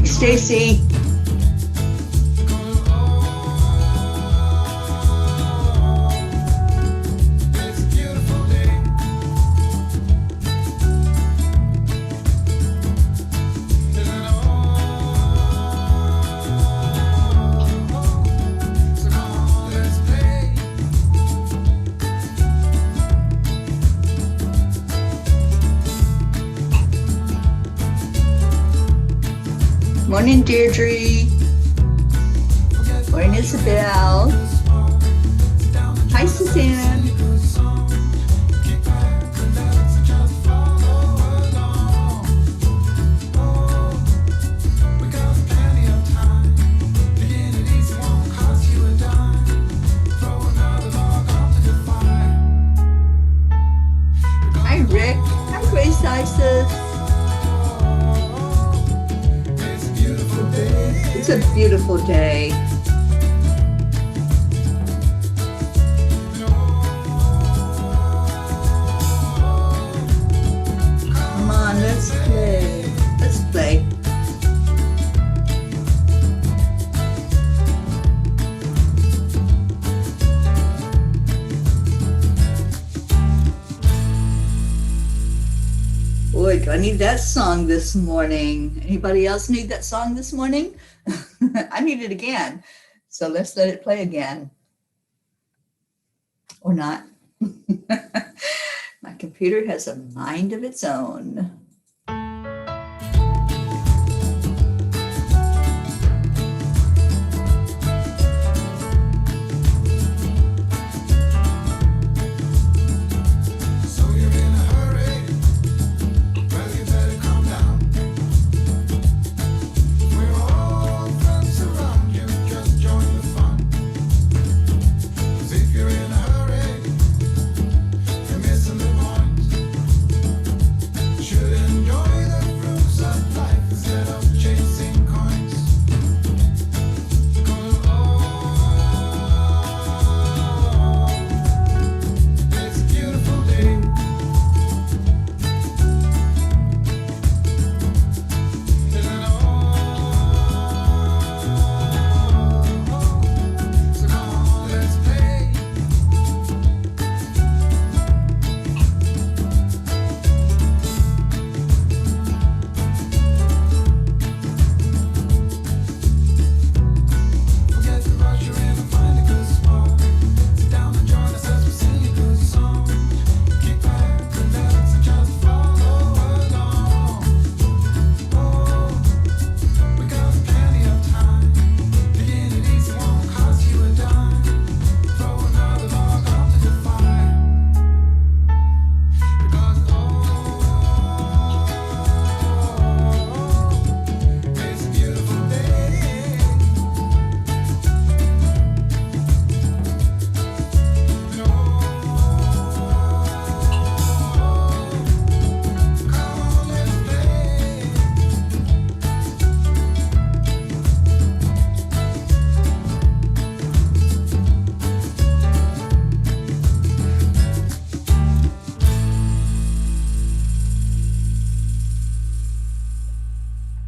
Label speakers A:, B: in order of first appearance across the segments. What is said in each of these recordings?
A: Stacy. Morning, Deirdre. Morning, Isabel. Hi, Suzanne. Hi, Rick. Hi, Grace Isis. It's a beautiful day. Come on, let's play. Let's play. Boy, do I need that song this morning. Anybody else need that song this morning? I need it again. So let's let it play again. Or not. My computer has a mind of its own.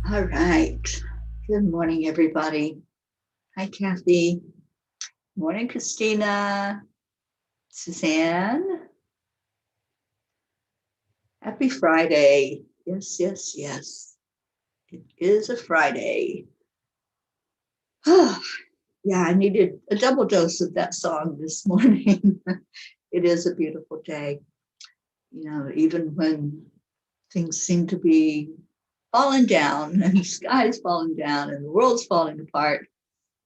A: All right. Good morning, everybody. Hi, Kathy. Morning, Christina. Suzanne. Happy Friday. Yes, yes, yes. It is a Friday. Yeah, I needed a double dose of that song this morning. It is a beautiful day. You know, even when things seem to be falling down and the sky's falling down and the world's falling apart,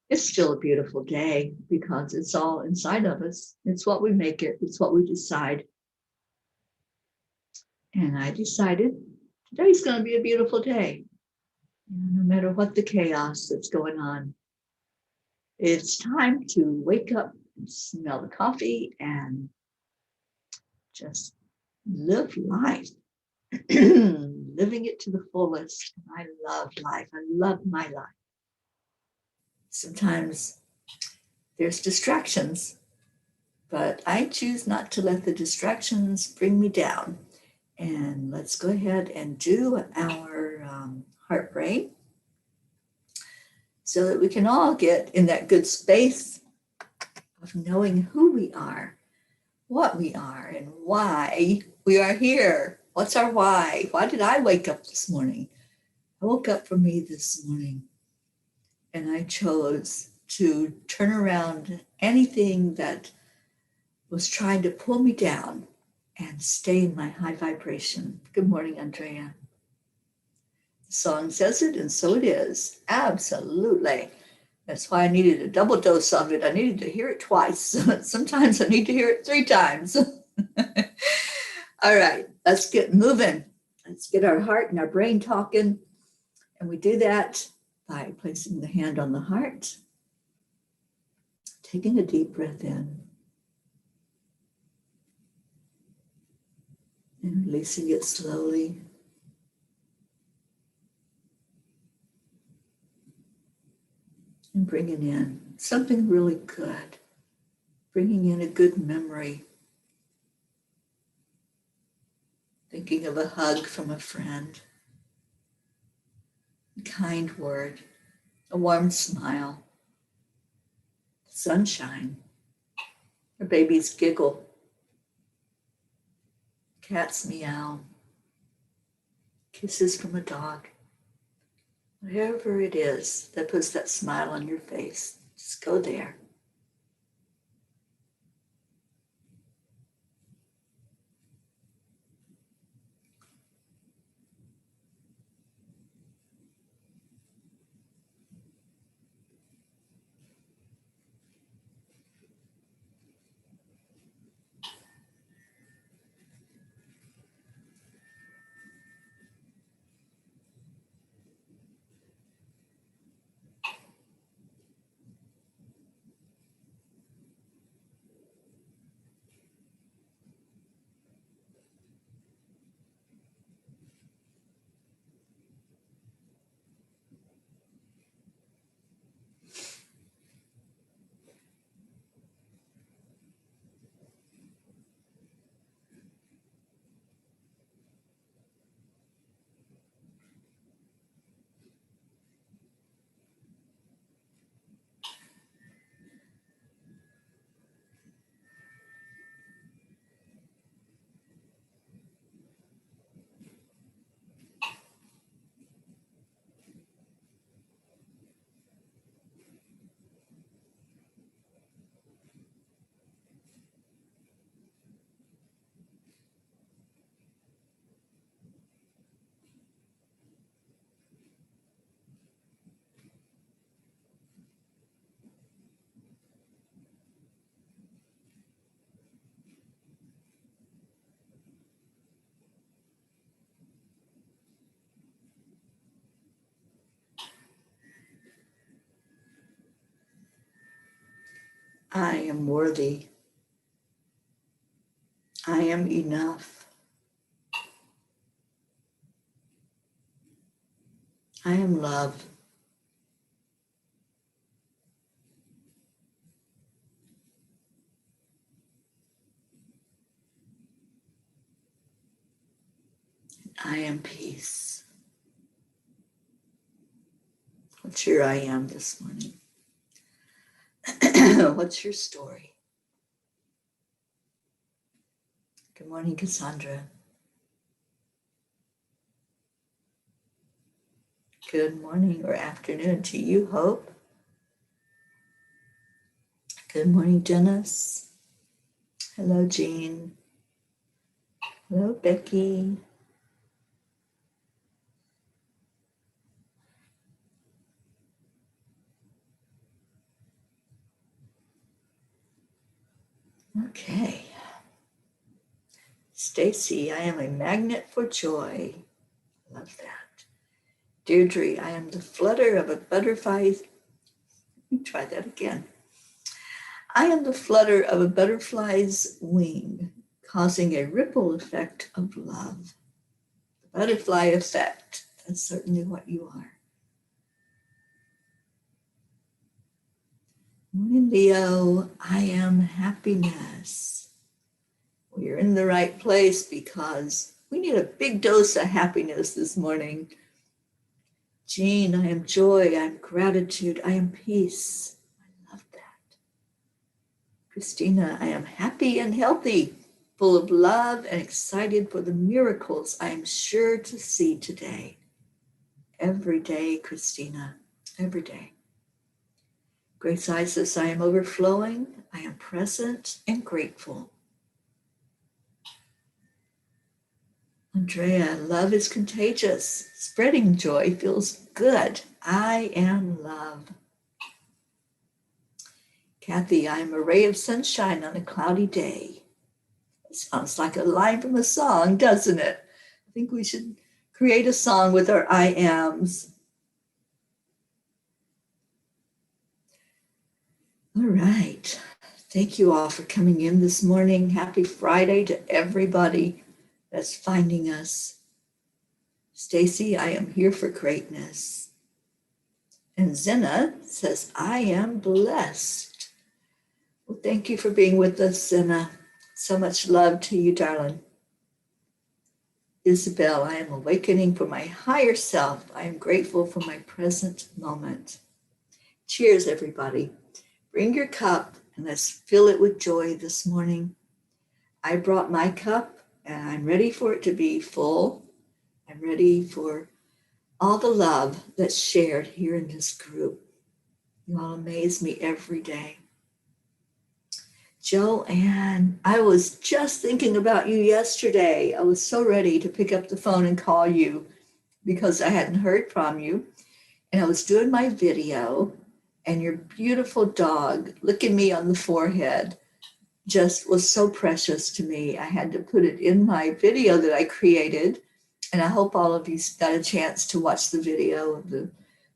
A: it's still a beautiful day because it's all inside of us. It's what we make it. It's what we decide. And I decided today's going to be a beautiful day, no matter what the chaos that's going on. It's time to wake up and smell the coffee and just live life. Living it to the fullest. I love life. I love my life. Sometimes there's distractions, but I choose not to let the distractions bring me down. And let's go ahead and do our heart rate. so that we can all get in that good space of knowing who we are, what we are, and why we are here. What's our why? Why did I wake up this morning? I woke up for me this morning, and I chose to turn around anything that was trying to pull me down and stay in my high vibration. Good morning, Andrea. The song says it, and so it is. Absolutely. That's why I needed a double dose of it. I needed to hear it twice. Sometimes I need to hear it 3 times. All right, let's get moving. Let's get our heart and our brain talking. And we do that by placing the hand on the heart, taking a deep breath in, and releasing it slowly. And bringing in something really good, bringing in a good memory, thinking of a hug from a friend, a kind word, a warm smile, sunshine, a baby's giggle, cat's meow, kisses from a dog. Whatever it is that puts that smile on your face, just go there. I am worthy. I am enough. I am love. I am peace. What's your I am this morning? What's your story? Good morning, Cassandra. Good morning or afternoon to you, Hope. Good morning, Dennis. Hello, Jean. Hello, Becky. Okay. Stacy, I am a magnet for joy. Love that. Deirdre, I am the flutter of a butterfly's. Let me try that again. I am the flutter of a butterfly's wing, causing a ripple effect of love. The butterfly effect. That's certainly what you are. Morning, Leo. I am happiness. We're in the right place because we need a big dose of happiness this morning. Jean, I am joy, I am gratitude, I am peace. I love that. Christina, I am happy and healthy, full of love and excited for the miracles I am sure to see today. Every day, Christina, every day. Grace Isis, I am overflowing, I am present and grateful. Andrea, love is contagious. Spreading joy feels good. I am love. Kathy, I am a ray of sunshine on a cloudy day. It sounds like a line from a song, doesn't it? I think we should create a song with our I ams. All right. Thank you all for coming in this morning. Happy Friday to everybody that's finding us. Stacy, I am here for greatness. And Zena says, I am blessed. Well, thank you for being with us, Zena. So much love to you, darling. Isabel, I am awakening for my higher self. I am grateful for my present moment. Cheers, everybody. Bring your cup and let's fill it with joy this morning. I brought my cup and I'm ready for it to be full. I'm ready for all the love that's shared here in this group. You all amaze me every day. Joanne, I was just thinking about you yesterday. I was so ready to pick up the phone and call you because I hadn't heard from you. And I was doing my video and your beautiful dog licking me on the forehead just was so precious to me. I had to put it in my video that I created. And I hope all of you got a chance to watch the video of the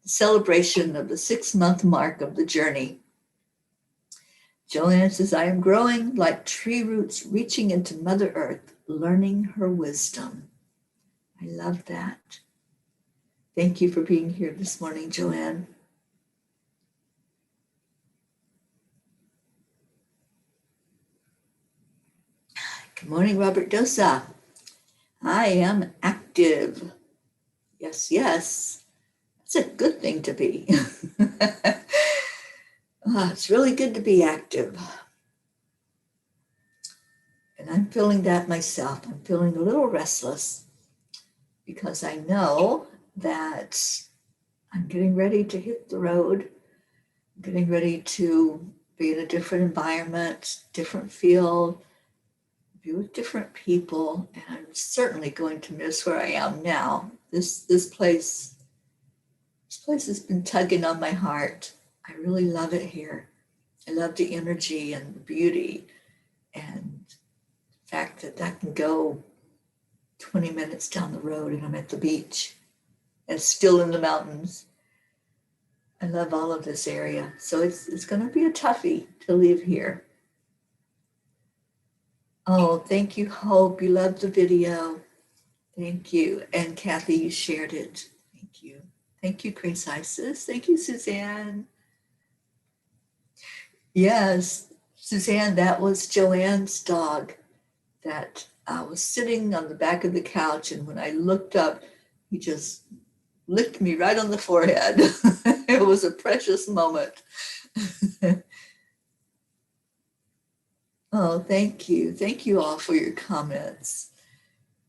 A: celebration of the 6-month mark of the journey. Joanne says, I am growing like tree roots reaching into Mother Earth, learning her wisdom. I love that. Thank you for being here this morning, Joanne. Good morning, Robert Dosa. I am active. Yes, yes. It's a good thing to be. It's really good to be active. And I'm feeling that myself. I'm feeling a little restless because I know that I'm getting ready to hit the road. I'm getting ready to be in a different environment, different field, be with different people. And I'm certainly going to miss where I am now. This place has been tugging on my heart. I really love it here. I love the energy and the beauty and the fact that I can go 20 minutes down the road and I'm at the beach and still in the mountains. I love all of this area. So it's going to be a toughie to leave here. Oh, thank you, Hope. You loved the video. Thank you. And Kathy, you shared it. Thank you. Thank you, Grace Isis. Thank you, Suzanne. Yes, Suzanne, that was Joanne's dog that was sitting on the back of the couch. And when I looked up, he just licked me right on the forehead. It was a precious moment. Oh, thank you. Thank you all for your comments.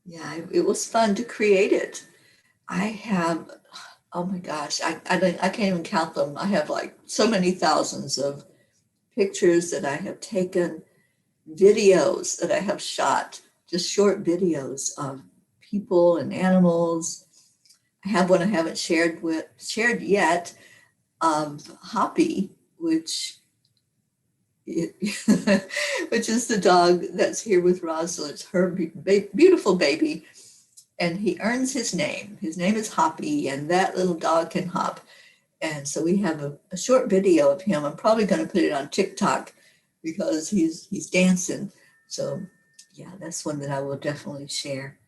A: Yeah, it was fun to create it. I have, oh my gosh, I can't even count them. I have like so many thousands of pictures that I have taken, videos that I have shot, just short videos of people and animals. I have one I haven't shared yet of Hoppy, which is the dog that's here with Rosalind. It's her beautiful baby. And he earns his name. His name is Hoppy, and that little dog can hop. And so we have a short video of him. I'm probably going to put it on TikTok because he's dancing. So yeah, that's one that I will definitely share.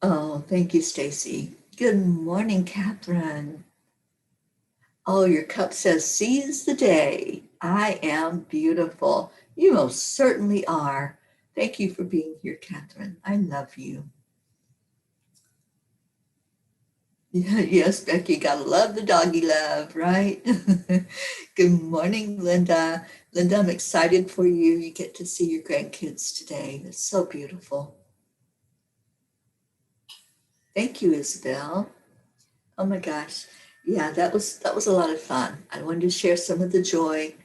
A: Oh, thank you, Stacy. Good morning, Catherine. Oh, your cup says, seize the day. I am beautiful. You most certainly are. Thank you for being here, Catherine. I love you. Yeah, yes, Becky, gotta love the doggy love, right? Good morning, Linda. Linda, I'm excited for you. You get to see your grandkids today. It's so beautiful. Thank you, Isabel. Oh my gosh. Yeah, that was a lot of fun. I wanted to share some of the joy,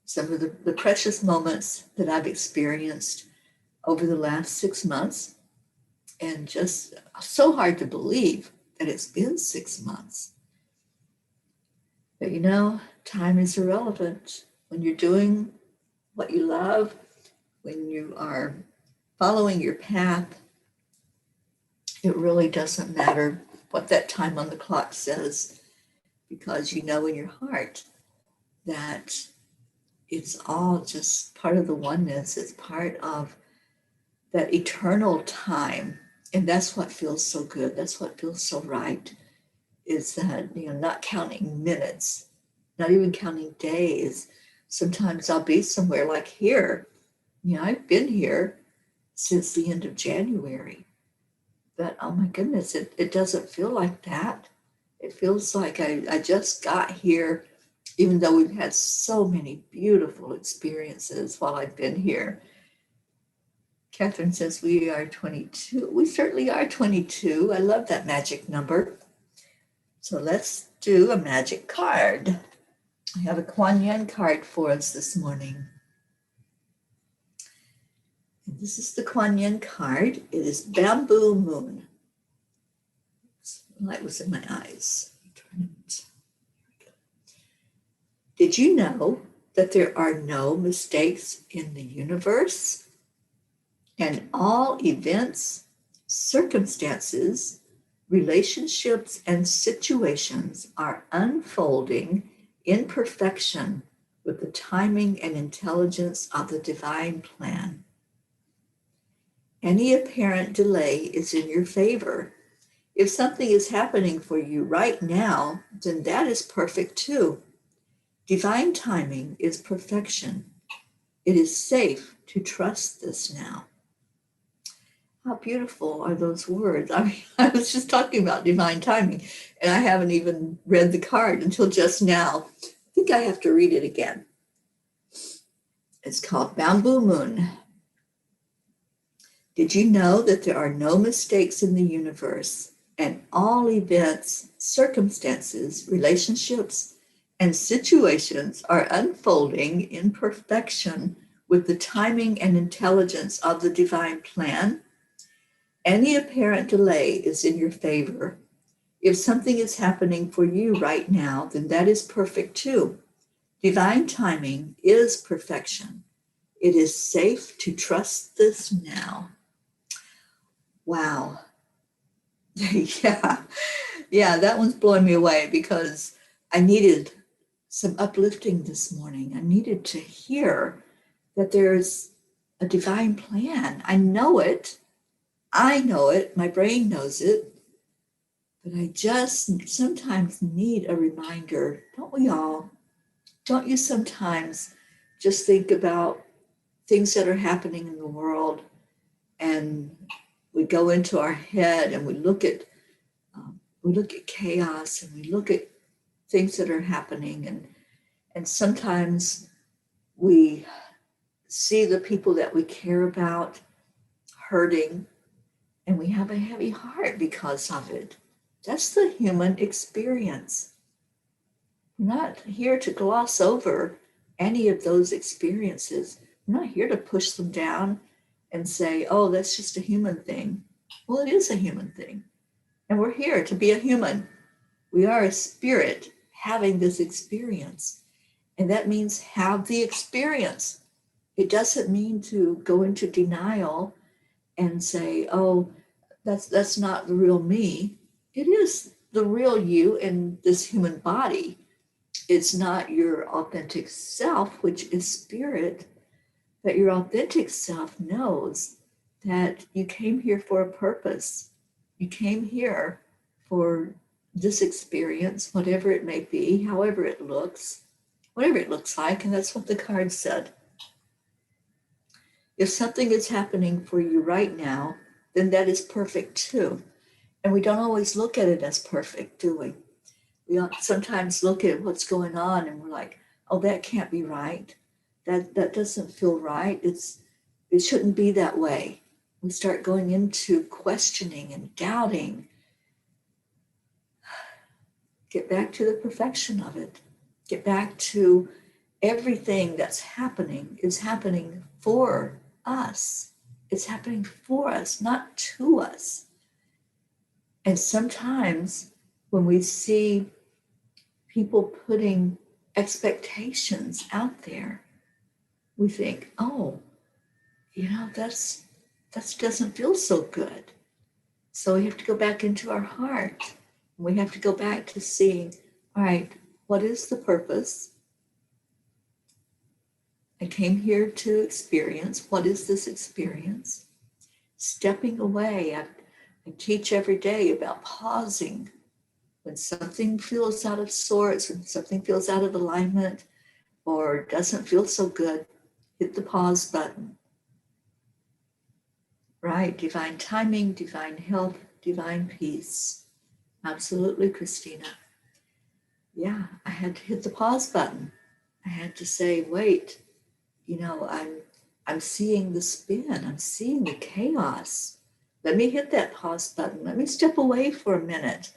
A: some of the precious moments that I've experienced over the last 6 months. And just so hard to believe that it's been 6 months. But time is irrelevant. When you're doing what you love, when you are following your path, it really doesn't matter what that time on the clock says, because you know in your heart that it's all just part of the oneness. It's part of that eternal time. And that's what feels so good. That's what feels so right, is that, not counting minutes, not even counting days. Sometimes I'll be somewhere like here. I've been here since the end of January, but oh my goodness, it doesn't feel like that. It feels like I just got here, even though we've had so many beautiful experiences while I've been here. Catherine says we are 22. We certainly are 22. I love that magic number. So let's do a magic card. I have a Kuan Yin card for us this morning. And this is the Kuan Yin card. It is Bamboo Moon. The light was in my eyes. Did you know that there are no mistakes in the universe? And all events, circumstances, relationships, and situations are unfolding in perfection with the timing and intelligence of the divine plan. Any apparent delay is in your favor. If something is happening for you right now, then that is perfect too. Divine timing is perfection. It is safe to trust this now. How beautiful are those words? I was just talking about divine timing, and I haven't even read the card until just now. I think I have to read it again. It's called Bamboo Moon. Did you know that there are no mistakes in the universe, and all events, circumstances, relationships, and situations are unfolding in perfection with the timing and intelligence of the divine plan? Any apparent delay is in your favor. If something is happening for you right now, then that is perfect too. Divine timing is perfection. It is safe to trust this now. Wow. Yeah. Yeah, that one's blowing me away, because I needed some uplifting this morning. I needed to hear that there's a divine plan. I know it. My brain knows it, but I just sometimes need a reminder. Don't we all? Don't you sometimes just think about things that are happening in the world, and we go into our head and we look at chaos, and we look at things that are happening, and sometimes we see the people that we care about hurting, and we have a heavy heart because of it. That's the human experience. We're not here to gloss over any of those experiences. We're not here to push them down and say, oh, that's just a human thing. Well, it is a human thing. And we're here to be a human. We are a spirit having this experience. And that means have the experience. It doesn't mean to go into denial and say, oh, that's not the real me. It is the real you in this human body. It's not your authentic self, which is spirit, but your authentic self knows that you came here for a purpose. You came here for this experience, whatever it may be, however it looks, whatever it looks like, and that's what the card said. If something is happening for you right now, then that is perfect too. And we don't always look at it as perfect, do we? We sometimes look at what's going on and we're like, oh, that can't be right. That doesn't feel right. It shouldn't be that way. We start going into questioning and doubting. Get back to the perfection of it. Get back to everything that's happening is happening for us. It's happening for us, not to us. And sometimes when we see people putting expectations out there, we think, oh, that doesn't feel so good. So we have to go back into our heart. We have to go back to seeing, all right, what is the purpose? I came here to experience. What is this experience? Stepping away. I teach every day about pausing. When something feels out of sorts, when something feels out of alignment, or doesn't feel so good, hit the pause button. Right? Divine timing, divine health, divine peace. Absolutely, Christina. Yeah, I had to hit the pause button. I had to say, wait, I'm seeing the spin, I'm seeing the chaos. Let me hit that pause button. Let me step away for a minute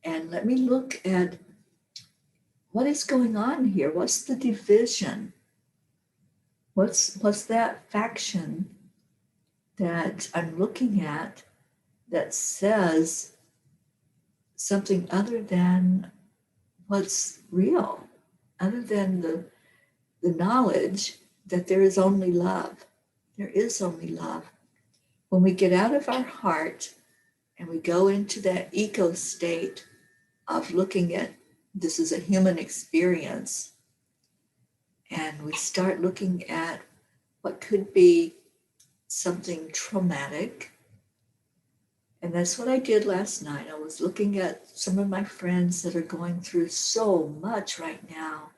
A: and let me look at what is going on here. What's the division? What's that faction that I'm looking at that says something other than what's real, other than the knowledge that there is only love. There is only love. When we get out of our heart and we go into that ego state of looking at this is a human experience, and we start looking at what could be something traumatic. And that's what I did last night. I was looking at some of my friends that are going through so much right now,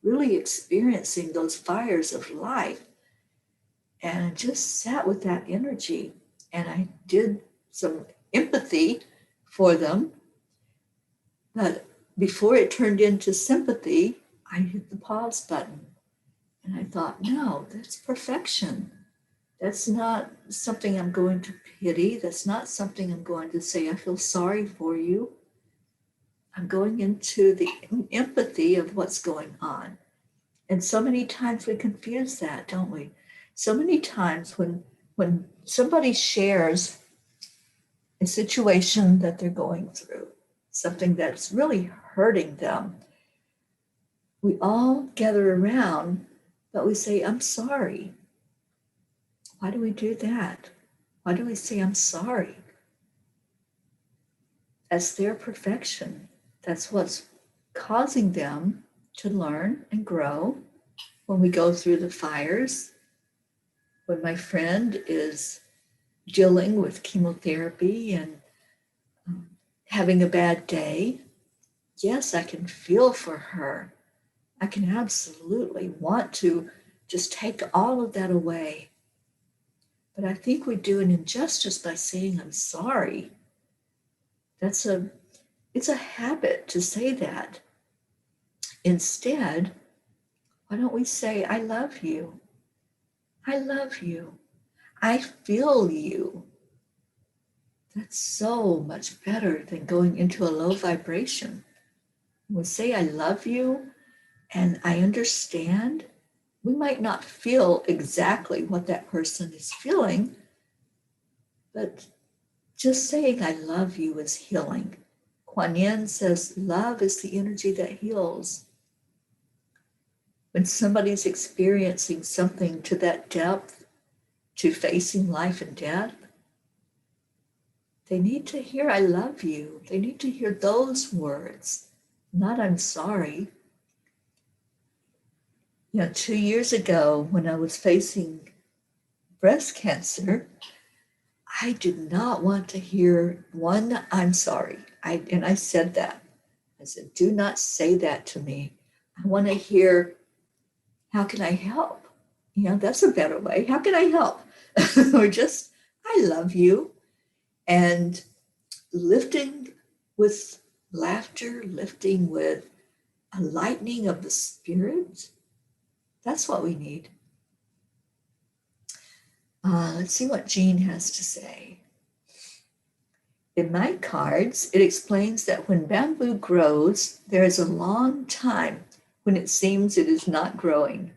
A: really experiencing those fires of life. And I just sat with that energy and I did some empathy for them. But before it turned into sympathy, I hit the pause button. And I thought, no, that's perfection. That's not something I'm going to pity. That's not something I'm going to say, I feel sorry for you. I'm going into the empathy of what's going on. And so many times we confuse that, don't we? So many times when somebody shares a situation that they're going through, something that's really hurting them, we all gather around, but we say, I'm sorry. Why do we do that? Why do we say, I'm sorry? That's their perfection. That's what's causing them to learn and grow. When we go through the fires, when my friend is dealing with chemotherapy and having a bad day, yes, I can feel for her. I can absolutely want to just take all of that away. But I think we do an injustice by saying, I'm sorry. It's a habit to say that. Instead, why don't we say, I love you. I love you. I feel you. That's so much better than going into a low vibration. When we say, I love you and I understand, we might not feel exactly what that person is feeling, but just saying, I love you is healing. Kuan Yin says, love is the energy that heals. When somebody's experiencing something to that depth, to facing life and death, they need to hear, I love you. They need to hear those words, not I'm sorry. 2 years ago, when I was facing breast cancer, I did not want to hear one, I'm sorry. I said that. I said, do not say that to me. I want to hear, how can I help? That's a better way. How can I help? Or just, I love you. And lifting with laughter, lifting with a lightening of the spirit. That's what we need. Let's see what Jean has to say. In my cards, it explains that when bamboo grows, there is a long time when it seems it is not growing.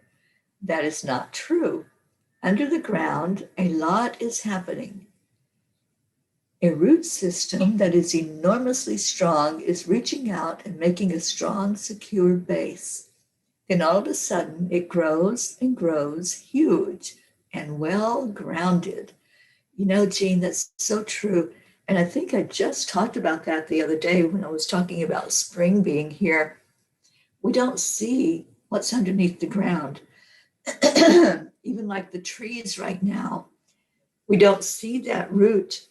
A: That is not true. Under the ground, a lot is happening. A root system that is enormously strong is reaching out and making a strong, secure base. Then all of a sudden, it grows and grows, huge and well grounded. You know, Jean, that's so true. And I think I just talked about that the other day when I was talking about spring being here. We don't see what's underneath the ground. Even like the trees right now, we don't see that root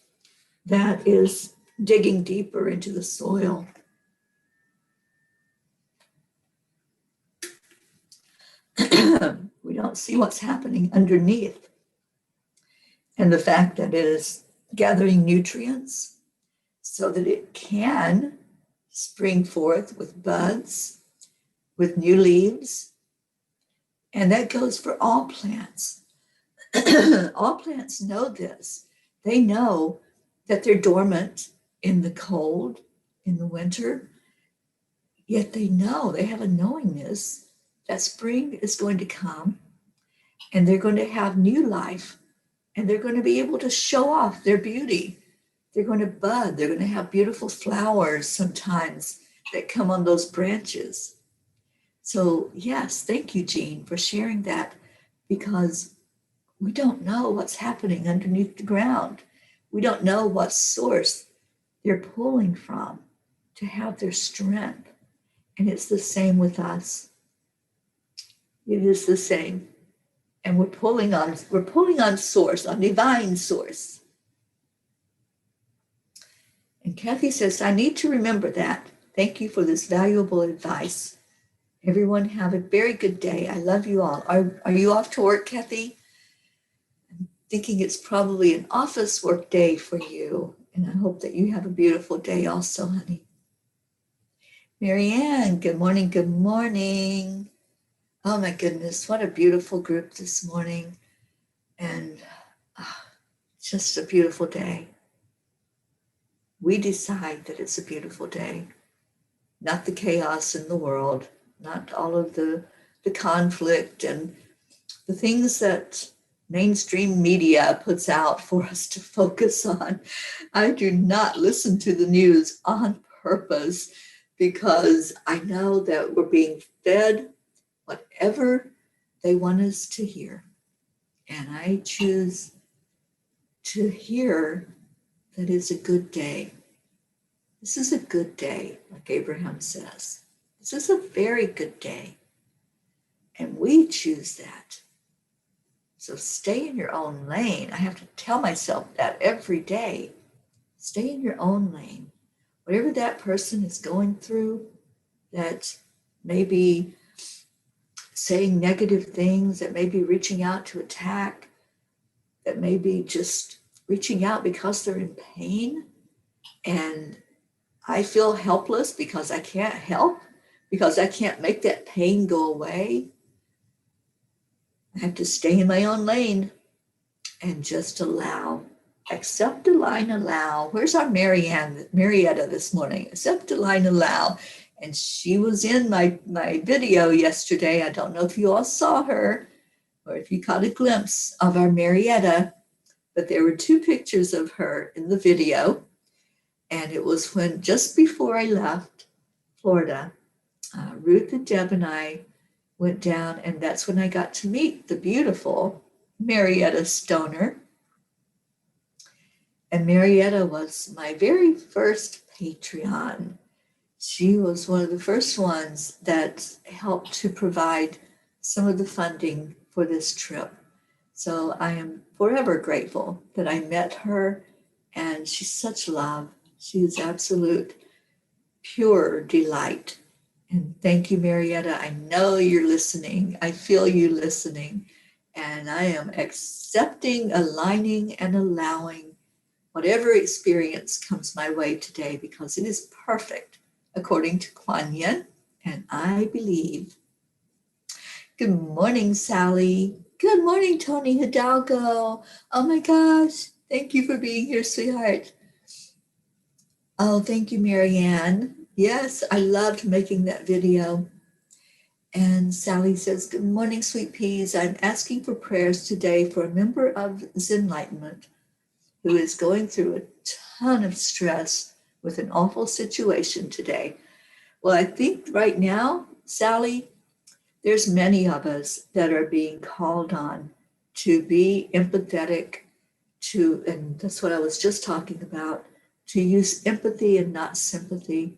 A: that is digging deeper into the soil. We don't see what's happening underneath. And the fact that it is gathering nutrients so that it can spring forth with buds, with new leaves. And that goes for all plants. All plants know this. They know that they're dormant in the cold, in the winter, yet they know, they have a knowingness that spring is going to come and they're going to have new life and they're going to be able to show off their beauty. They're going to bud. They're going to have beautiful flowers sometimes that come on those branches. So yes, thank you, Jean, for sharing that, because we don't know what's happening underneath the ground. We don't know what source they're pulling from to have their strength. And it's the same with us. It is the same. And we're pulling on source, on divine source. And Kathy says, I need to remember that. Thank you for this valuable advice. Everyone have a very good day. I love you all. Are you off to work, Kathy? I'm thinking it's probably an office work day for you. And I hope that you have a beautiful day also, honey. Marianne, good morning, good morning. Oh my goodness, what a beautiful group this morning. And just a beautiful day. We decide that it's a beautiful day, not the chaos in the world, not all of the conflict and the things that mainstream media puts out for us to focus on. I do not listen to the news on purpose because I know that we're being fed whatever they want us to hear. And I choose to hear that it's a good day. This is a good day, like Abraham says. This is a very good day. And we choose that. So stay in your own lane. I have to tell myself that every day. Stay in your own lane. Whatever that person is going through, that may be saying negative things, that may be reaching out to attack, that may be just reaching out because they're in pain. And I feel helpless because I can't help, because I can't make that pain go away. I have to stay in my own lane and just allow, accept, align, allow. Where's our Marietta this morning? Accept, align, allow. And she was in my video yesterday. I don't know if you all saw her or if you caught a glimpse of our Marietta, but there were 2 pictures of her in the video. And it was when, just before I left Florida, Ruth and Deb and I went down, and that's when I got to meet the beautiful Marietta Stoner. And Marietta was my very first Patreon. She was one of the first ones that helped to provide some of the funding for this trip. So I am forever grateful that I met her, and she's such love. She is absolute pure delight. And thank you, Marietta. I know you're listening. I feel you listening. And I am accepting, aligning, and allowing whatever experience comes my way today, because it is perfect according to Kuan Yin, and I believe. Good morning, Sally. Good morning, Tony Hidalgo. Oh my gosh. Thank you for being here, sweetheart. Oh, thank you, Marianne. Yes, I loved making that video. And Sally says, good morning, sweet peas. I'm asking for prayers today for a member of Zenlightenment who is going through a ton of stress with an awful situation today. Well, I think right now, Sally, there's many of us that are being called on to be empathetic to, and that's what I was just talking about, to use empathy and not sympathy,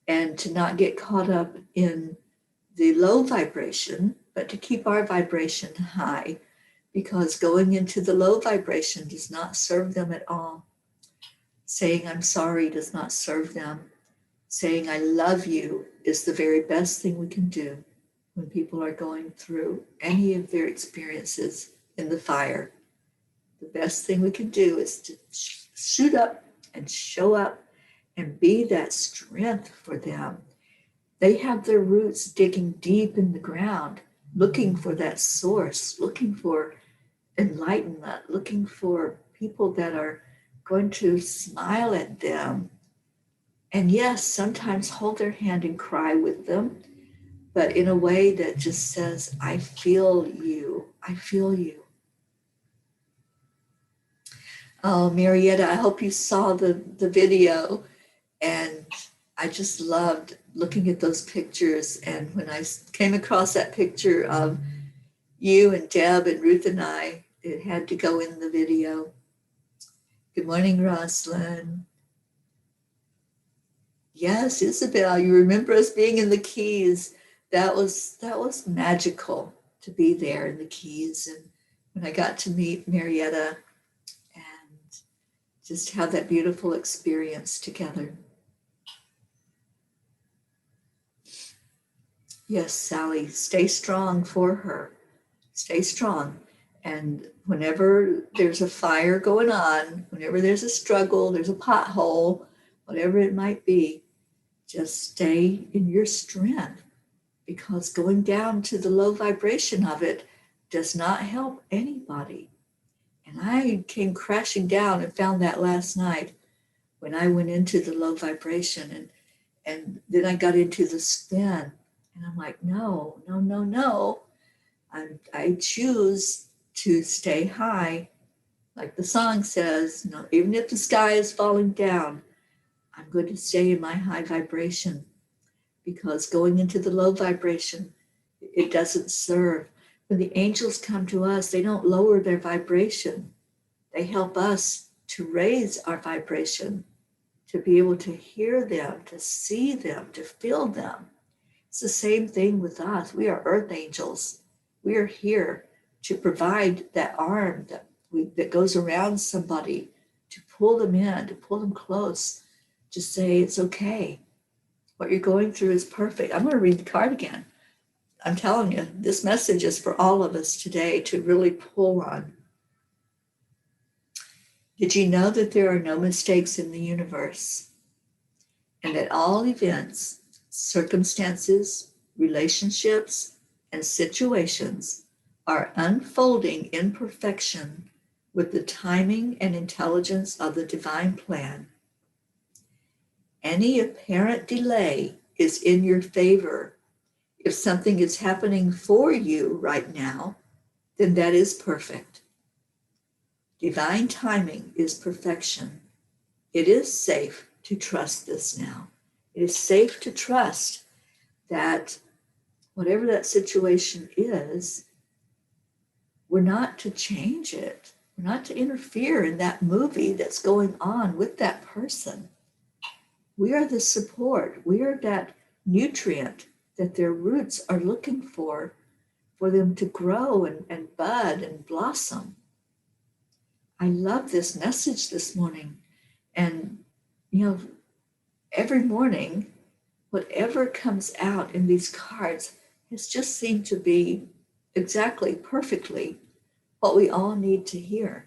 A: and to not get caught up in the low vibration, but to keep our vibration high, because going into the low vibration does not serve them at all. Saying I'm sorry does not serve them. Saying I love you is the very best thing we can do when people are going through any of their experiences in the fire. The best thing we can do is to shoot up and show up and be that strength for them. They have their roots digging deep in the ground, looking for that source, looking for enlightenment, looking for people that are going to smile at them. And yes, sometimes hold their hand and cry with them, but in a way that just says, I feel you. I feel you. Oh, Marietta, I hope you saw the video. And I just loved looking at those pictures. And when I came across that picture of you and Deb and Ruth and I, it had to go in the video. Good morning, Rosalind. Yes, Isabel, you remember us being in the Keys. That was magical to be there in the Keys. And when I got to meet Marietta and just have that beautiful experience together. Yes, Sally, stay strong for her. Stay strong. And whenever there's a fire going on, whenever there's a struggle, there's a pothole, whatever it might be, just stay in your strength, because going down to the low vibration of it does not help anybody. And I came crashing down and found that last night when I went into the low vibration, and then I got into the spin, and I'm like, no. I choose to stay high. Like the song says, no, even if the sky is falling down, I'm going to stay in my high vibration, because going into the low vibration, it doesn't serve. When the angels come to us, they don't lower their vibration. They help us to raise our vibration, to be able to hear them, to see them, to feel them. It's the same thing with us. We are earth angels. We are here to provide that arm that goes around somebody, to pull them in, to pull them close, to say it's okay. What you're going through is perfect. I'm going to read the card again. I'm telling you, this message is for all of us today to really pull on. Did you know that there are no mistakes in the universe? And that all events, circumstances, relationships, and situations are unfolding in perfection with the timing and intelligence of the divine plan. Any apparent delay is in your favor. If something is happening for you right now, then that is perfect. Divine timing is perfection. It is safe to trust this now. It is safe to trust that whatever that situation is, we're not to change it. We're not to interfere in that movie that's going on with that person. We are the support. We are that nutrient that their roots are looking for them to grow and bud and blossom. I love this message this morning. And, every morning, whatever comes out in these cards has just seemed to be exactly, perfectly what we all need to hear.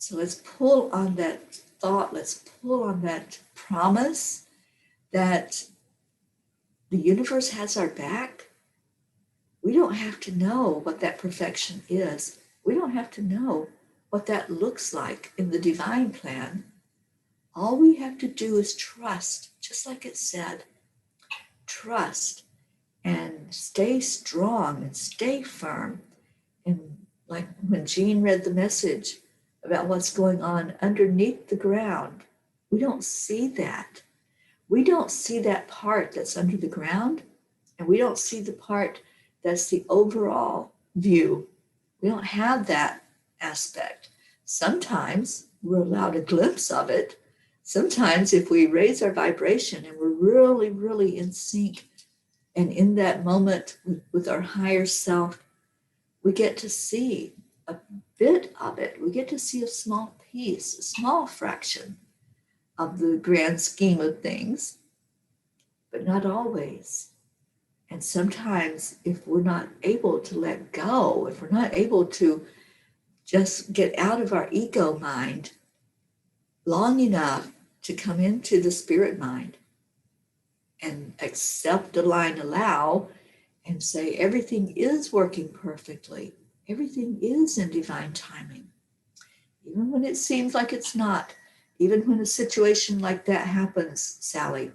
A: So let's pull on that thought. Let's pull on that promise that the universe has our back. We don't have to know what that perfection is. We don't have to know what that looks like in the divine plan. All we have to do is trust, just like it said, trust and stay strong and stay firm. And like when Jean read the message about what's going on underneath the ground, we don't see that. We don't see that part that's under the ground, and we don't see the part that's the overall view. We don't have that aspect. Sometimes we're allowed a glimpse of it. Sometimes if we raise our vibration and we're really, really in sync and in that moment with our higher self, we get to see a bit of it. We get to see a small piece, a small fraction of the grand scheme of things, but not always. And sometimes if we're not able to let go, if we're not able to just get out of our ego mind long enough to come into the spirit mind and accept, align, allow, and say everything is working perfectly. Everything is in divine timing. Even when it seems like it's not. Even when a situation like that happens, Sally.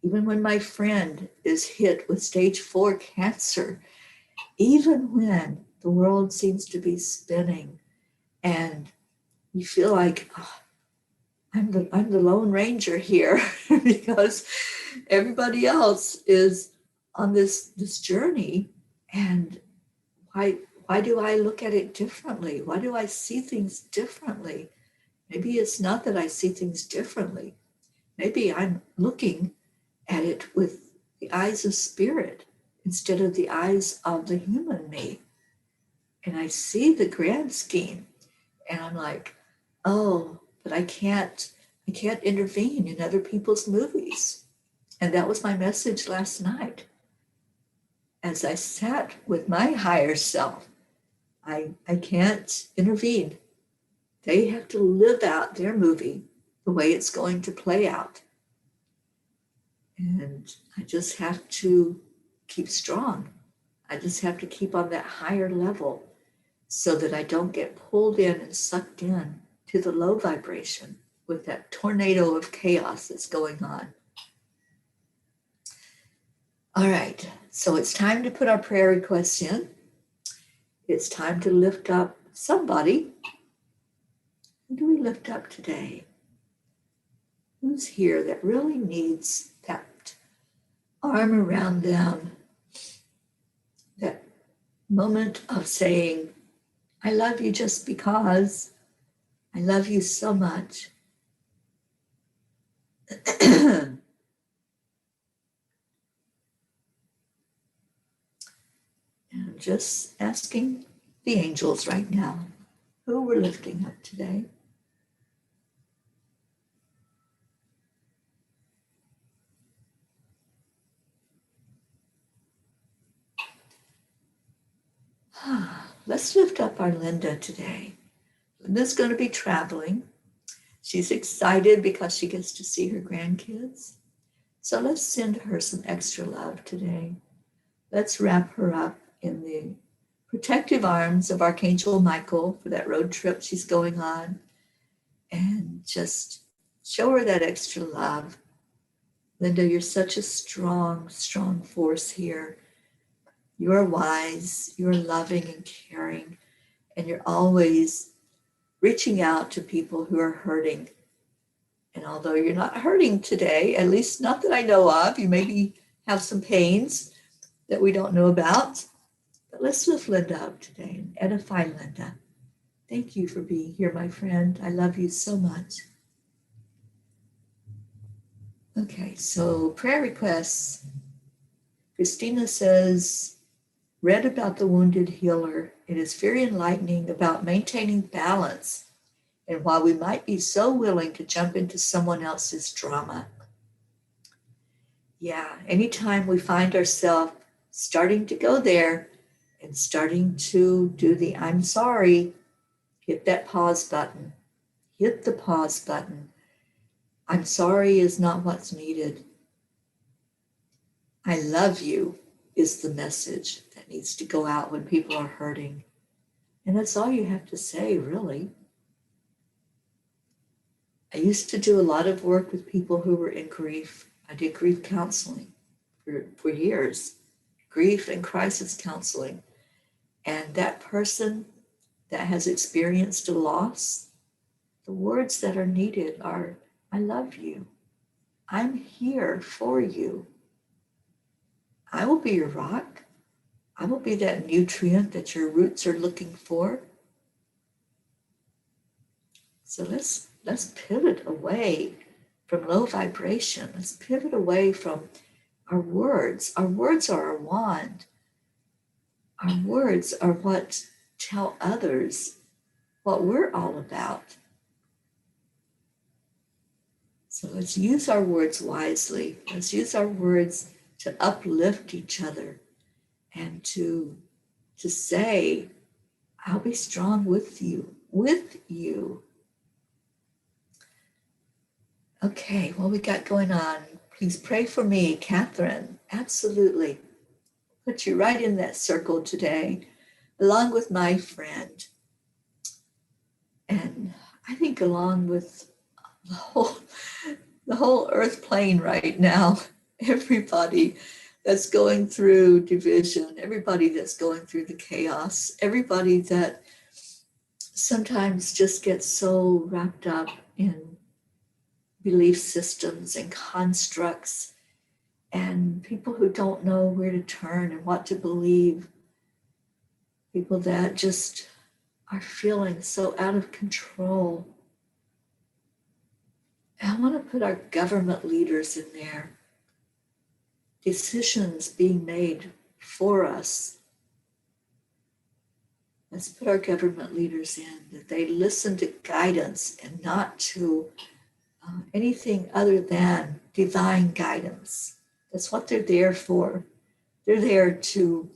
A: Even when my friend is hit with stage 4 cancer. Even when the world seems to be spinning and you feel like, oh, I'm the Lone Ranger here because everybody else is on this journey. And why do I look at it differently? Why do I see things differently? Maybe it's not that I see things differently. Maybe I'm looking at it with the eyes of spirit instead of the eyes of the human me. And I see the grand scheme and I'm like, oh, but I can't intervene in other people's movies. And that was my message last night. As I sat with my higher self, I can't intervene. They have to live out their movie the way it's going to play out. And I just have to keep strong. I just have to keep on that higher level so that I don't get pulled in and sucked in to the low vibration with that tornado of chaos that's going on. All right, so it's time to put our prayer requests in. It's time to lift up somebody. Who do we lift up today? Who's here that really needs that arm around them? That moment of saying, I love you just because. I love you so much. And I'm just asking the angels right now who we're lifting up today. Let's lift up our Linda today. Linda's going to be traveling. She's excited because she gets to see her grandkids. So let's send her some extra love today. Let's wrap her up in the protective arms of Archangel Michael for that road trip she's going on. And just show her that extra love. Linda, you're such a strong, strong force here. You're wise, you're loving and caring, and you're always reaching out to people who are hurting. And although you're not hurting today, at least not that I know of, you maybe have some pains that we don't know about. But let's lift Linda up today and edify Linda. Thank you for being here, my friend. I love you so much. Okay, so prayer requests. Christina says, read about the wounded healer. It is very enlightening about maintaining balance and why we might be so willing to jump into someone else's drama. Yeah, anytime we find ourselves starting to go there and starting to do the I'm sorry, hit that pause button hit the pause button. I'm sorry is not what's needed. I love you is the message that needs to go out when people are hurting. And that's all you have to say, really. I used to do a lot of work with people who were in grief. I did grief counseling for years, grief and crisis counseling. And that person that has experienced a loss, the words that are needed are, I love you. I'm here for you. I will be your rock. I will be that nutrient that your roots are looking for. So let's pivot away from low vibration. Let's pivot away from our words. Our words are our wand. Our words are what tell others what we're all about. So let's use our words wisely. Let's use our words to uplift each other and to say, I'll be strong with you. Okay, what we got going on? Please pray for me, Catherine. Absolutely. Put you right in that circle today, along with my friend. And I think along with the whole earth plane right now, everybody that's going through division, everybody that's going through the chaos, everybody that sometimes just gets so wrapped up in belief systems and constructs, and people who don't know where to turn and what to believe, people that just are feeling so out of control. And I want to put our government leaders in there. Decisions being made for us. Let's put our government leaders in, that they listen to guidance and not to anything other than divine guidance. That's what they're there for. They're there to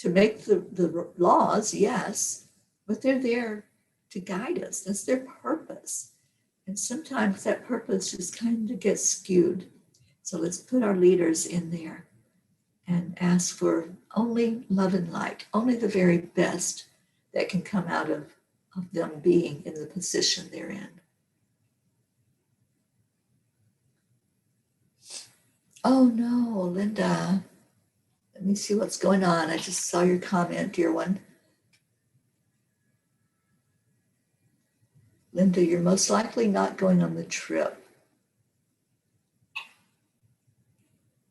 A: make the laws, yes, but they're there to guide us. That's their purpose. And sometimes that purpose just kind of gets skewed. So let's put our leaders in there and ask for only love and light, only the very best that can come out of them being in the position they're in. Oh no, Linda. Let me see what's going on. I just saw your comment, dear one. Linda, you're most likely not going on the trip.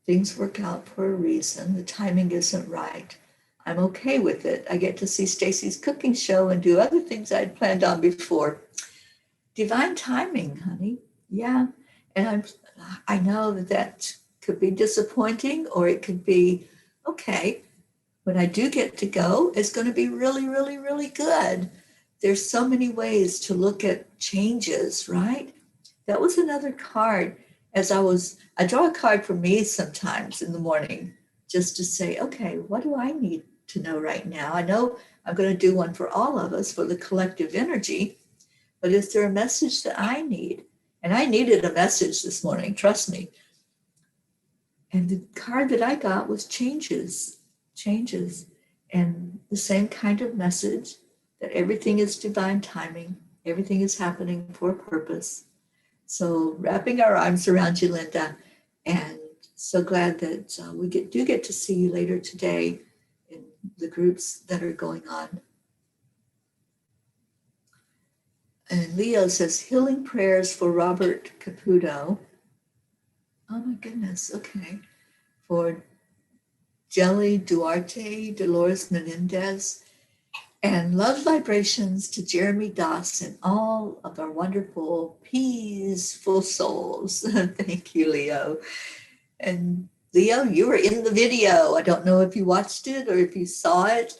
A: Things work out for a reason. The timing isn't right. I'm okay with it. I get to see Stacy's cooking show and do other things I'd planned on before. Divine timing, honey. Yeah. And I know that could be disappointing, or it could be, okay, when I do get to go, it's going to be really, really, really good. There's so many ways to look at changes, right? That was another card. I draw a card for me sometimes in the morning, just to say, okay, what do I need to know right now? I know I'm going to do one for all of us, for the collective energy, but is there a message that I need? And I needed a message this morning, trust me. And the card that I got was changes. And the same kind of message, that everything is divine timing, everything is happening for a purpose. So wrapping our arms around you, Linda, and so glad that we do get to see you later today in the groups that are going on. And Leo says, healing prayers for Robert Caputo. Oh my goodness, okay. For Jelly Duarte, Dolores Menendez, and love vibrations to Jeremy Doss and all of our wonderful, peaceful souls. Thank you, Leo. And Leo, you were in the video. I don't know if you watched it or if you saw it,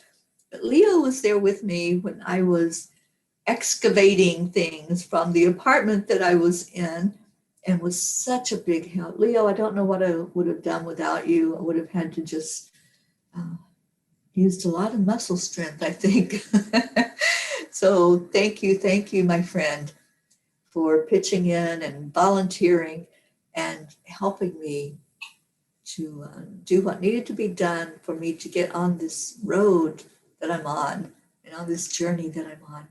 A: but Leo was there with me when I was excavating things from the apartment that I was in, and was such a big help. Leo, I don't know what I would have done without you. I would have had to just used a lot of muscle strength, I think. So thank you, my friend, for pitching in and volunteering and helping me to do what needed to be done for me to get on this road that I'm on and on this journey that I'm on.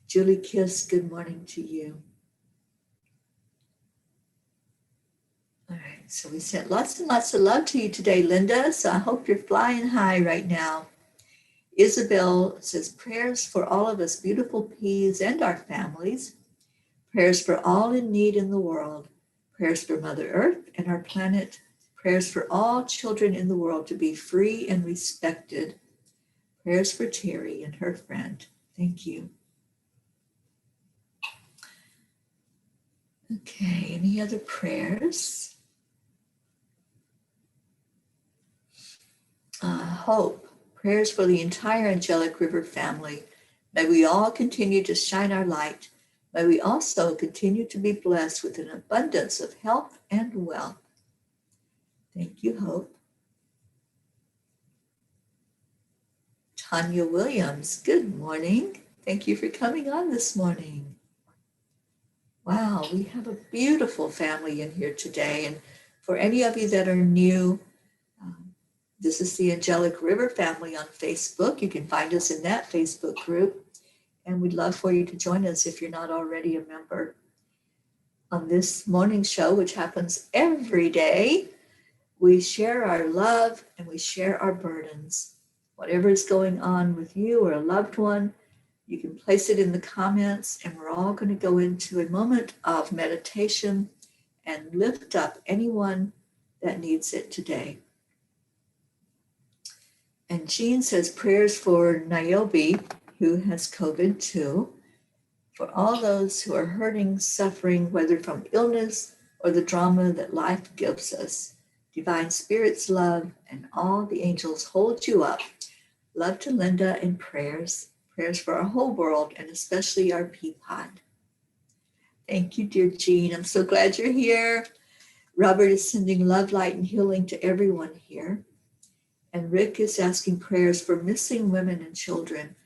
A: Julie Kiss, good morning to you. All right, so we sent lots and lots of love to you today, Linda. So I hope you're flying high right now. Isabel says, prayers for all of us beautiful peas and our families. Prayers for all in need in the world. Prayers for Mother Earth and our planet. Prayers for all children in the world to be free and respected. Prayers for Teri and her friend. Thank you. Okay, any other prayers? Hope. Prayers for the entire Angelic River family. May we all continue to shine our light. May we also continue to be blessed with an abundance of health and wealth. Thank you, Hope. Tanya Williams, good morning. Thank you for coming on this morning. Wow, we have a beautiful family in here today. And for any of you that are new, this is the Angelic River Family on Facebook. You can find us in that Facebook group. And we'd love for you to join us if you're not already a member. On this morning show, which happens every day, we share our love and we share our burdens. Whatever is going on with you or a loved one, you can place it in the comments, and we're all going to go into a moment of meditation and lift up anyone that needs it today. And Jean says prayers for Niobe, who has COVID too, for all those who are hurting, suffering, whether from illness or the drama that life gives us. Divine Spirit's love and all the angels hold you up. Love to Linda and prayers for our whole world and especially our pea pod. Thank you, dear Jean. I'm so glad you're here. Robert is sending love, light, and healing to everyone here. And Rick is asking prayers for missing women and children.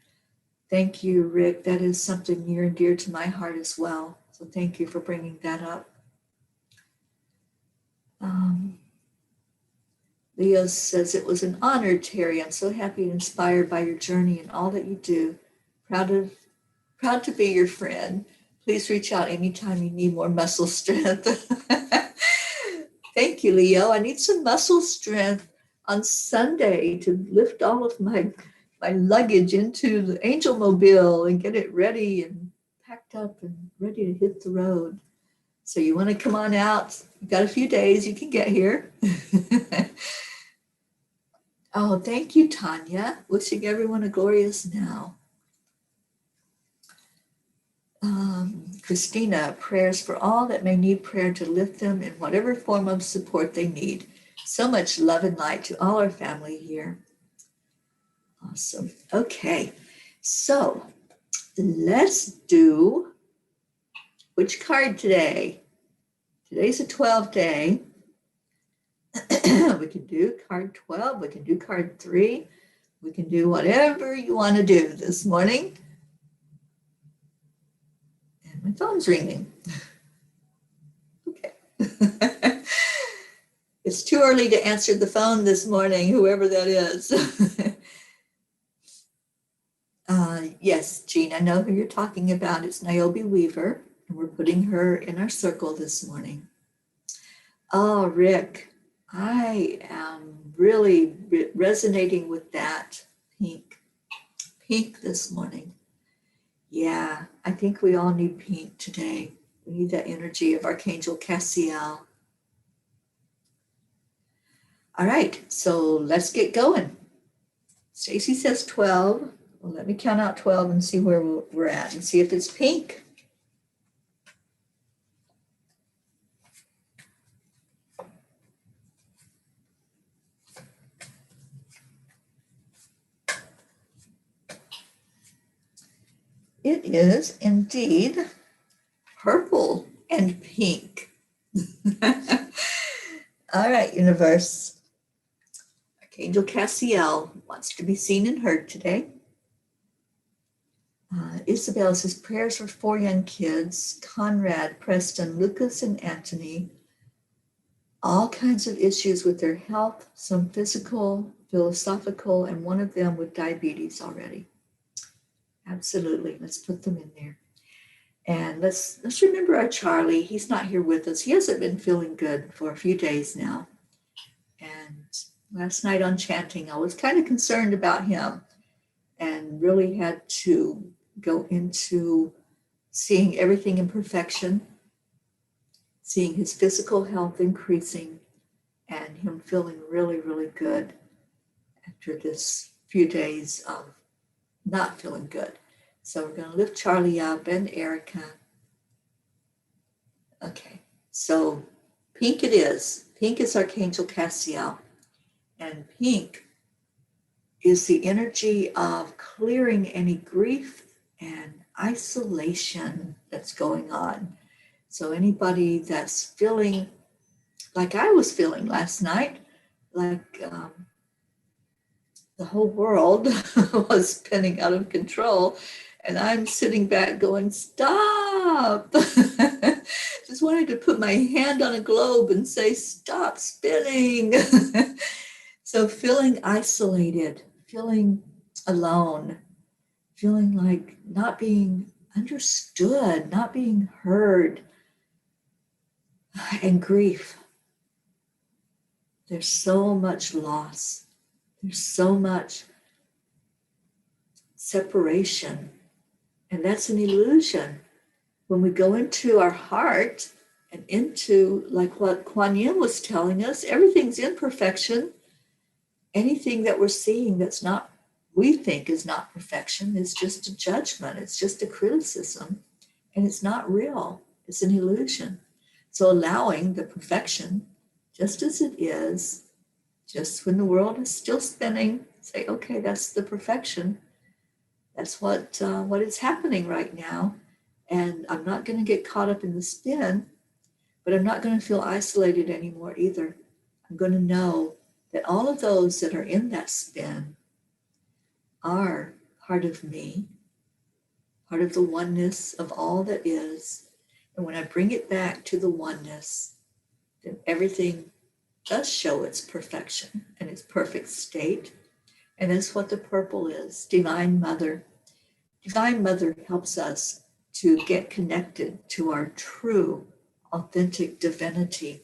A: Thank you, Rick. That is something near and dear to my heart as well. So thank you for bringing that up. Leo says, it was an honor, Teri. I'm so happy and inspired by your journey and all that you do. Proud to be your friend. Please reach out anytime you need more muscle strength. Thank you, Leo. I need some muscle strength on Sunday to lift all of my luggage into the Angel Mobile and get it ready and packed up and ready to hit the road. So you want to come on out? You've got a few days, you can get here. Oh, thank you, Tanya. Wishing everyone a glorious now. Christina, prayers for all that may need prayer to lift them in whatever form of support they need. So much love and light to all our family here. Awesome. Okay, so let's do which card today? Today's a 12 day. We can do card 12. We can do card 3. We can do whatever you want to do this morning. And my phone's ringing. Okay. It's too early to answer the phone this morning, whoever that is. Yes, Jean, I know who you're talking about. It's Niobe Weaver, and we're putting her in our circle this morning. Oh, Rick, I am really resonating with that pink this morning. Yeah, I think we all need pink today. We need that energy of Archangel Cassiel. All right, so let's get going. Stacy says 12. Well, let me count out 12 and see where we're at and see if it's pink. It is indeed purple and pink. All right, universe. Archangel Cassiel wants to be seen and heard today. Isabel says prayers for 4 young kids, Conrad, Preston, Lucas, and Anthony. All kinds of issues with their health, some physical, philosophical, and one of them with diabetes already. Absolutely. Let's put them in there. And let's remember our Charlie. He's not here with us. He hasn't been feeling good for a few days now. And last night on chanting, I was kind of concerned about him and really had to go into seeing everything in perfection, seeing his physical health increasing, and him feeling really, really good after this few days of not feeling good. So we're going to lift Charlie up and Erica. Okay, so pink it is. Pink is Archangel Cassiel. And pink is the energy of clearing any grief and isolation that's going on. So anybody that's feeling like I was feeling last night, like the whole world was spinning out of control, and I'm sitting back going, stop. Just wanted to put my hand on a globe and say, stop spinning. So feeling isolated, feeling alone, feeling like not being understood, not being heard, and grief. There's so much loss. There's so much separation. And that's an illusion. When we go into our heart and into, like what Kuan Yin was telling us, everything's imperfection. Anything that we're seeing that's not, we think is not perfection, is just a judgment. It's just a criticism. And it's not real. It's an illusion. So allowing the perfection, just as it is, just when the world is still spinning, say, okay, that's the perfection. That's what is happening right now. And I'm not going to get caught up in the spin, but I'm not going to feel isolated anymore either. I'm going to know that all of those that are in that spin are part of me, part of the oneness of all that is. And when I bring it back to the oneness, then everything does show its perfection and its perfect state. And that's what the purple is, Divine Mother. Divine Mother helps us to get connected to our true, authentic divinity,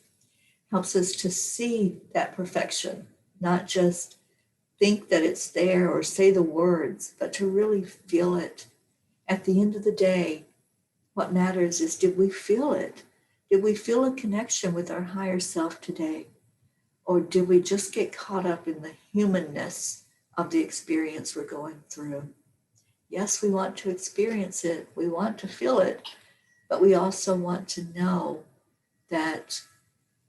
A: helps us to see that perfection, not just think that it's there or say the words, but to really feel it. At the end of the day, what matters is, did we feel it? Did we feel a connection with our higher self today? Or did we just get caught up in the humanness of the experience we're going through? Yes, we want to experience it. We want to feel it, but we also want to know that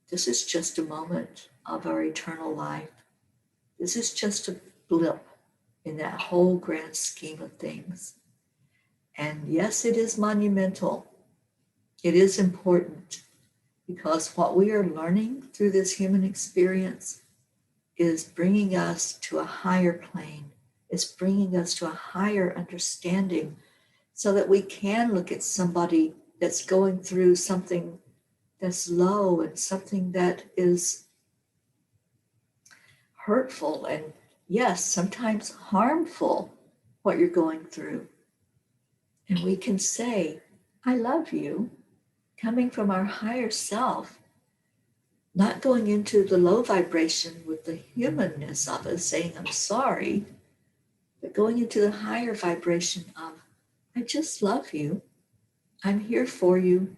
A: this is just a moment of our eternal life. This is just a blip in that whole grand scheme of things. And yes, it is monumental. It is important, because what we are learning through this human experience is bringing us to a higher plane. It's bringing us to a higher understanding so that we can look at somebody that's going through something that's low and something that is hurtful and, yes, sometimes harmful, what you're going through. And we can say, I love you, coming from our higher self, not going into the low vibration with the humanness of us, saying, I'm sorry, but going into the higher vibration of, I just love you. I'm here for you.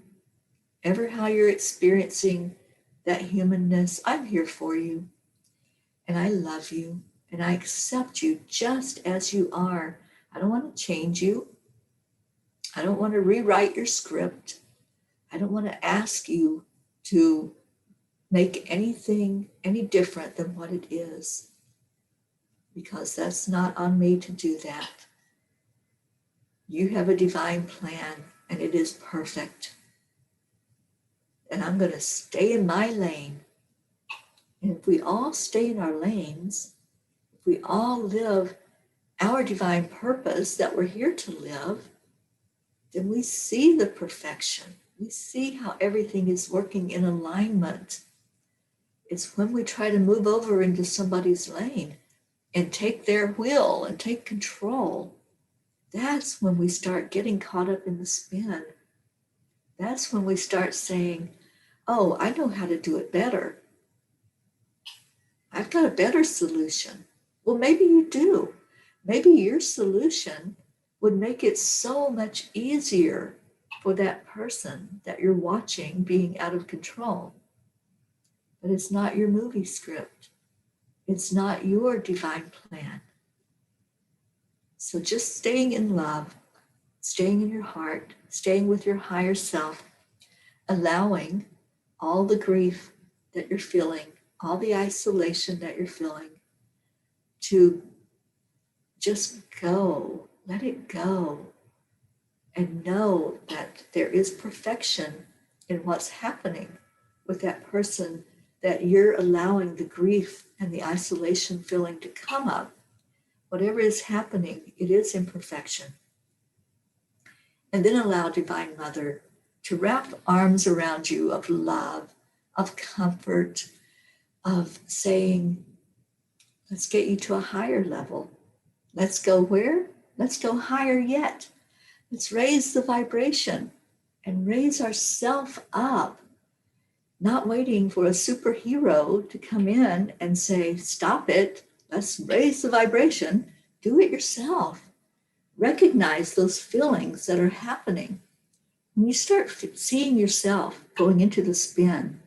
A: Ever how you're experiencing that humanness, I'm here for you. And I love you. And I accept you just as you are. I don't want to change you. I don't want to rewrite your script. I don't want to ask you to make anything any different than what it is, because that's not on me to do that. You have a divine plan, and it is perfect. And I'm going to stay in my lane. And if we all stay in our lanes, if we all live our divine purpose that we're here to live, then we see the perfection. We see how everything is working in alignment. It's when we try to move over into somebody's lane and take their will and take control, that's when we start getting caught up in the spin. That's when we start saying, oh, I know how to do it better. I've got a better solution. Well, maybe you do. Maybe your solution would make it so much easier for that person that you're watching being out of control. But it's not your movie script. It's not your divine plan. So just staying in love, staying in your heart, staying with your higher self, allowing all the grief that you're feeling, all the isolation that you're feeling, to just go, let it go, and know that there is perfection in what's happening with that person, that you're allowing the grief and the isolation feeling to come up. Whatever is happening, it is imperfection. And then allow Divine Mother to wrap arms around you of love, of comfort, of saying, let's get you to a higher level. Let's go where? Let's go higher yet. Let's raise the vibration and raise ourselves up, not waiting for a superhero to come in and say, stop it. Let's raise the vibration. Do it yourself. Recognize those feelings that are happening. When you start seeing yourself going into the spin,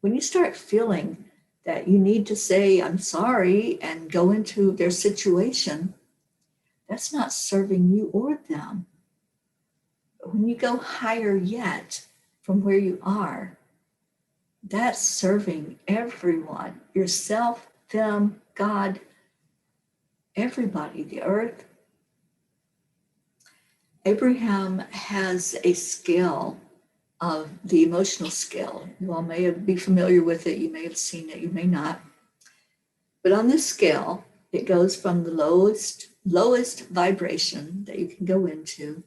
A: when you start feeling that you need to say, I'm sorry, and go into their situation, that's not serving you or them. But when you go higher yet from where you are, that's serving everyone, yourself, them, God, everybody, the earth. Abraham has a scale of the emotional scale. You all may be familiar with it. You may have seen it. You may not. But on this scale, it goes from the lowest vibration that you can go into,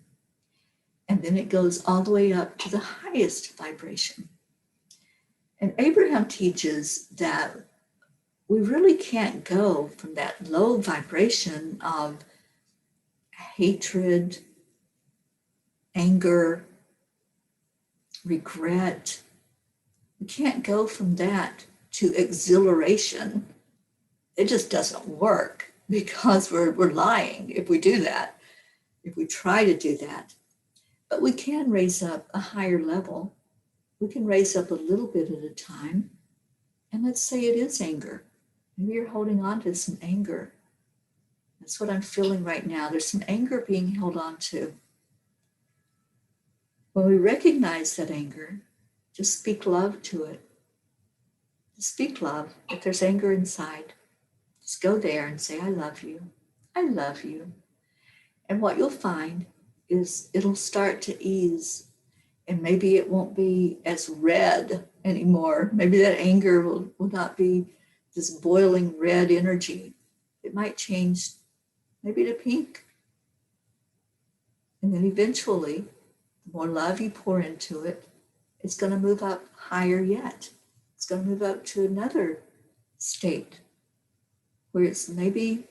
A: and then it goes all the way up to the highest vibration. And Abraham teaches that we really can't go from that low vibration of hatred, anger, regret. We can't go from that to exhilaration. It just doesn't work, because we're lying if we do that, if we try to do that. But we can raise up a higher level. We can raise up a little bit at a time. And let's say it is anger. Maybe you're holding on to some anger. That's what I'm feeling right now. There's some anger being held on to. When we recognize that anger, just speak love to it. Just speak love. If there's anger inside, just go there and say, I love you. I love you. And what you'll find is it'll start to ease, and maybe it won't be as red anymore. Maybe that anger will not be this boiling red energy. It might change maybe to pink. And then eventually, the more love you pour into it, it's going to move up higher yet. It's going to move up to another state where it's maybe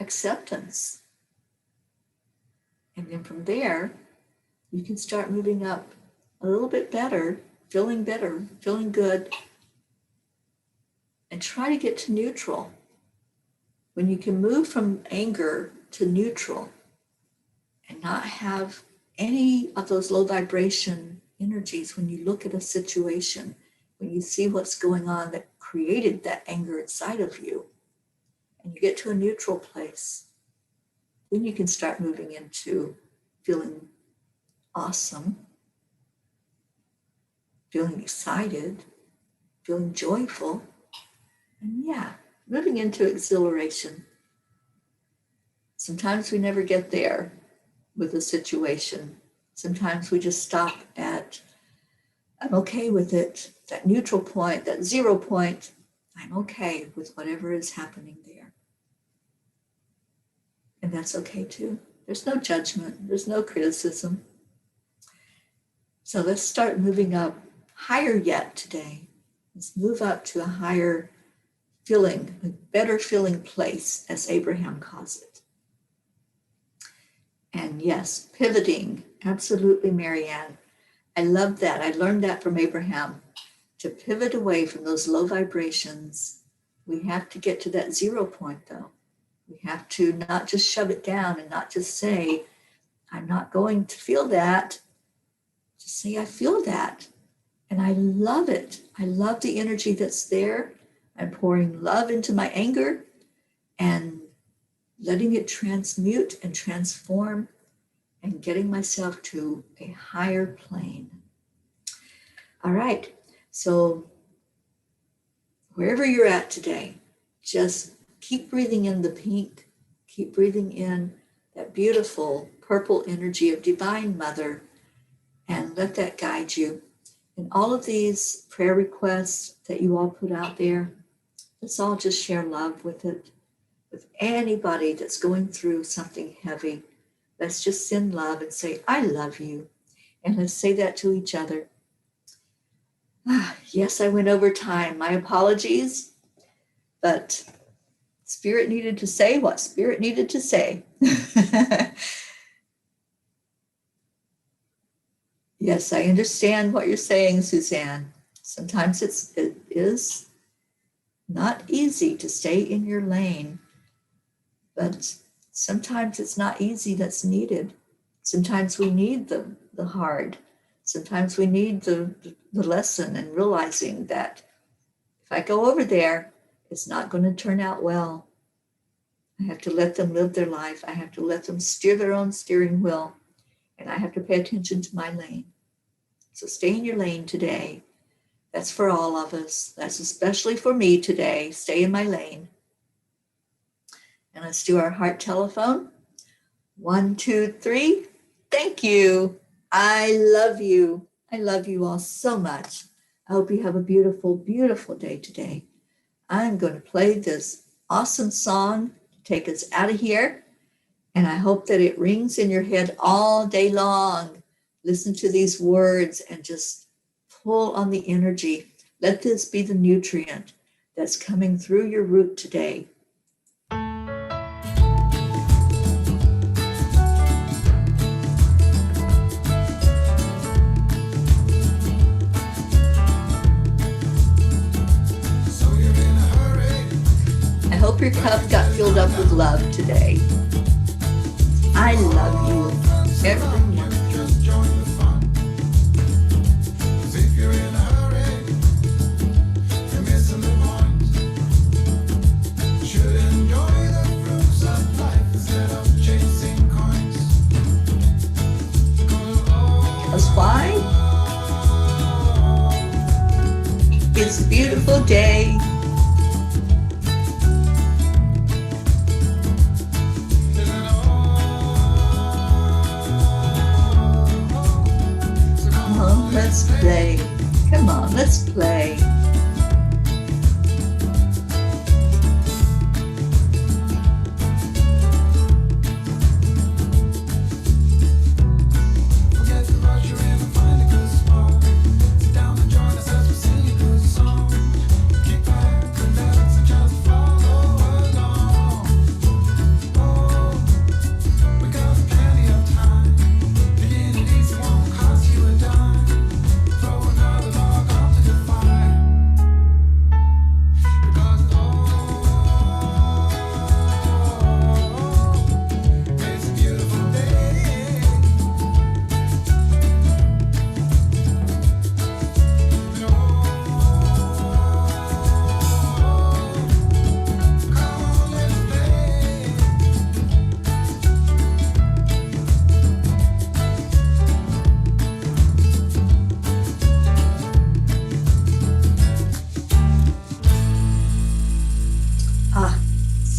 A: acceptance. And then from there, you can start moving up a little bit better, feeling good, and try to get to neutral. When you can move from anger to neutral and not have any of those low vibration energies when you look at a situation, when you see what's going on that created that anger inside of you, and you get to a neutral place, then you can start moving into feeling awesome, feeling excited, feeling joyful, and moving into exhilaration. Sometimes we never get there with a situation. Sometimes we just stop at, I'm okay with it, that neutral point, that 0 point. I'm okay with whatever is happening there. And that's okay too. There's no judgment. There's no criticism. So let's start moving up higher yet today. Let's move up to a higher feeling, a better feeling place, as Abraham calls it. And yes, pivoting. Absolutely, Marianne. I love that. I learned that from Abraham. To pivot away from those low vibrations, we have to get to that 0 point, though. We have to not just shove it down and not just say, I'm not going to feel that. Just say, I feel that. And I love it. I love the energy that's there. I'm pouring love into my anger and letting it transmute and transform and getting myself to a higher plane. All right. So wherever you're at today, just keep breathing in the pink, keep breathing in that beautiful purple energy of Divine Mother, and let that guide you. And all of these prayer requests that you all put out there, let's all just share love with it. With anybody that's going through something heavy, let's just send love and say, I love you. And let's say that to each other. Yes, I went over time. My apologies, but Spirit needed to say what Spirit needed to say. Yes, I understand what you're saying, Suzanne. Sometimes it is not easy to stay in your lane, but sometimes it's not easy that's needed. Sometimes we need the hard. Sometimes we need the lesson and realizing that if I go over there, it's not going to turn out well. I have to let them live their life. I have to let them steer their own steering wheel. And I have to pay attention to my lane. So stay in your lane today. That's for all of us. That's especially for me today. Stay in my lane. And let's do our heart telephone. 1, 2, 3. Thank you. I love you. I love you all so much. I hope you have a beautiful, beautiful day today. I'm going to play this awesome song to take us out of here. And I hope that it rings in your head all day long. Listen to these words and just pull on the energy. Let this be the nutrient that's coming through your root today. I hope your cup got filled up with love today. I love you, everyone.
B: Just join the fun. 'Cause if you're in a hurry, you're missing the point. You should enjoy the fruits of life instead of chasing coins.
A: 'Cause why? It's a beautiful day. Let's play. Come on, let's play.
B: Forget the rush, you're in and find a good spot. Sit down and join us as we sing a good song. Kick back, relax, and just follow along. Oh, we got plenty of time. Beginning easy won't cost you a dime. Throw another log onto the fire. Because it's a beautiful day. Come on, let's play.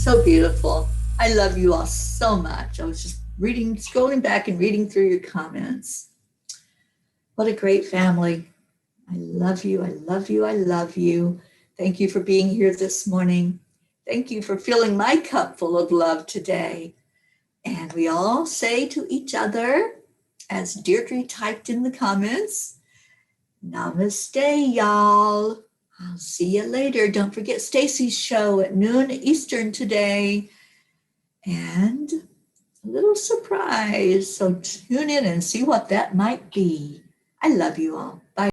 A: So beautiful. I love you all so much. I was just scrolling back and reading through your comments. What a great family. I love you. I love you. I love you. Thank you for being here this morning. Thank you for filling my cup full of love today. And we all say to each other, as Deirdre typed in the comments, namaste, y'all. I'll see you later. Don't forget Stacy's show at noon Eastern today. And a little surprise. So tune in and see what that might be. I love you all.